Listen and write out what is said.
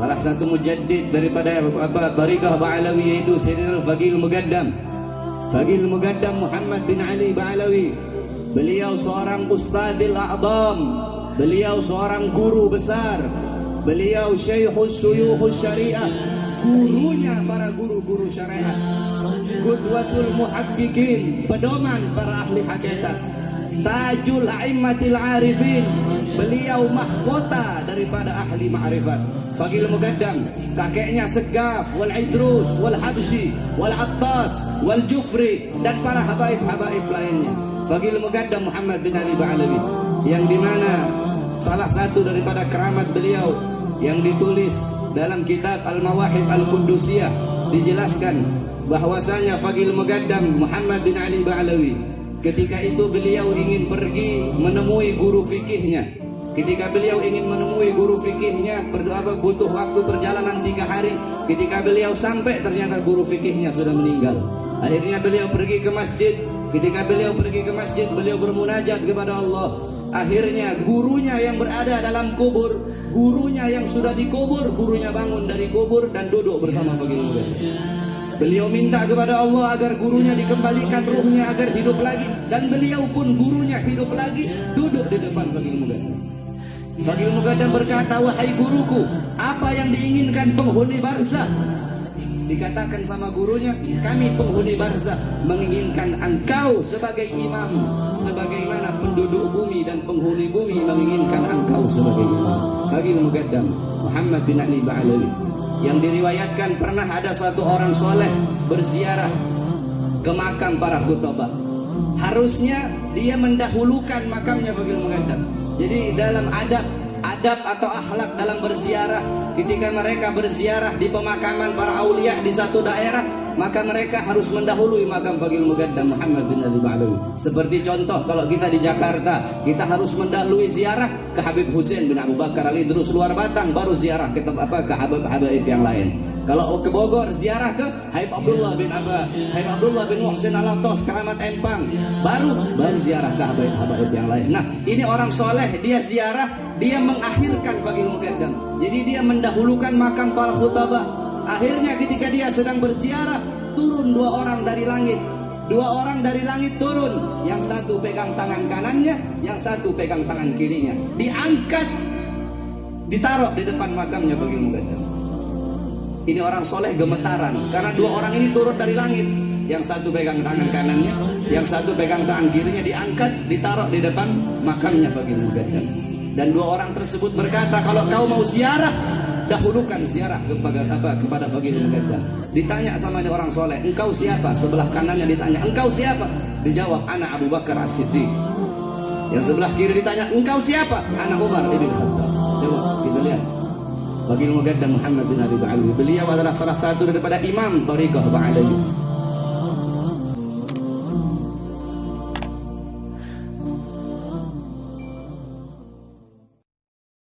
salah satu mujaddid daripada Tariqah Ba'alawi, yaitu Sayyidina Al-Faqih Al-Muqaddam, Faqih Al-Muqaddam Muhammad bin Ali Ba'alawi. Beliau seorang Ustadzil A'zam, beliau seorang guru besar, beliau Syekhus Syuyukhus Syariah, gurunya para guru-guru syariat, Qudwatul Muhaqqiqin, pedoman para ahli hakikat, Tajul A'immatil Arifin, beliau mahkota daripada ahli ma'rifat. Faqih Al-Muqaddam, kakeknya Segaf, Wal Idrus, Wal Habsyi, Wal Attas, Wal Jufri, dan para habaib-habaib lainnya. Faqih Al-Muqaddam Muhammad bin Ali Ba'alawi, yang dimana salah satu daripada keramat beliau yang ditulis dalam kitab Al-Mawahib Al-Quddusiyah, dijelaskan bahwasanya Faqih Al-Muqaddam Muhammad bin Ali Ba'alawi ketika itu beliau ingin pergi menemui guru fikihnya. Ketika beliau ingin menemui guru fikihnya, butuh waktu perjalanan 3 hari. Ketika beliau sampai, ternyata guru fikihnya sudah meninggal. Akhirnya beliau pergi ke masjid. Ketika beliau pergi ke masjid, beliau bermunajat kepada Allah. Akhirnya gurunya yang berada dalam kubur, gurunya yang sudah dikubur, gurunya bangun dari kubur dan duduk bersama Faqih Al-Muqaddam. Beliau minta kepada Allah agar gurunya dikembalikan ruhnya agar hidup lagi, dan beliau pun gurunya hidup lagi, duduk di depan Faqih Al-Muqaddam. Faqih Al-Muqaddam berkata, wahai guruku, apa yang diinginkan penghuni barzah? Dikatakan sama gurunya, kami penghuni barzah menginginkan engkau sebagai imam, sebagaimana penduduk bumi dan penghuni bumi menginginkan engkau sebagai imam. Faqih Al-Muqaddam Muhammad bin Ali Ba'alawi, yang diriwayatkan pernah ada satu orang soleh berziarah ke makam para khutbah. Harusnya dia mendahulukan makamnya Faqih Al-Muqaddam. Jadi dalam adab atau akhlak dalam berziarah, ketika mereka berziarah di pemakaman para aulia di satu daerah, maka mereka harus mendahului makam Faqih Al-Muqaddam Muhammad bin Ali Ba'alawi. Seperti contoh, kalau kita di Jakarta, kita harus mendahului ziarah ke Habib Hussein bin Abu Bakar Al-Idrus luar Batang, baru ziarah ke Habib yang lain. Kalau ke Bogor, ziarah ke Habib Abdullah bin Muhsin Al-Atos Keramat Empang, baru ziarah ke Habib yang lain. Nah, ini orang soleh, dia ziarah, dia mengakhirkan Faqih Al-Muqaddam. Jadi dia mendahulukan makam para khutbah. Akhirnya ketika dia sedang berziarah, turun 2 orang dari langit. 2 orang dari langit turun, yang satu pegang tangan kanannya, yang satu pegang tangan kirinya. Diangkat, ditaruh di depan makamnya Faqih Al-Muqaddam. Ini orang soleh gemetaran, karena 2 orang ini turun dari langit. Yang satu pegang tangan kanannya, yang satu pegang tangan kirinya, diangkat, ditaruh di depan makamnya Faqih Al-Muqaddam. Dan 2 orang tersebut berkata, kalau kau mau ziarah, dahulukan ziarah kepada Faqih Al-Muqaddam. Ditanya sama ini orang soleh, engkau siapa? Sebelah kanannya ditanya, engkau siapa? Dijawab, ana Abu Bakar As-Siddiq. Yang sebelah kiri ditanya, engkau siapa? Ana Umar ibn Khattab. Coba kita lihat Faqih Al-Muqaddam Muhammad bin Ali Ba'alawi. Beliau adalah salah satu daripada imam Tariqah Ba'alawi.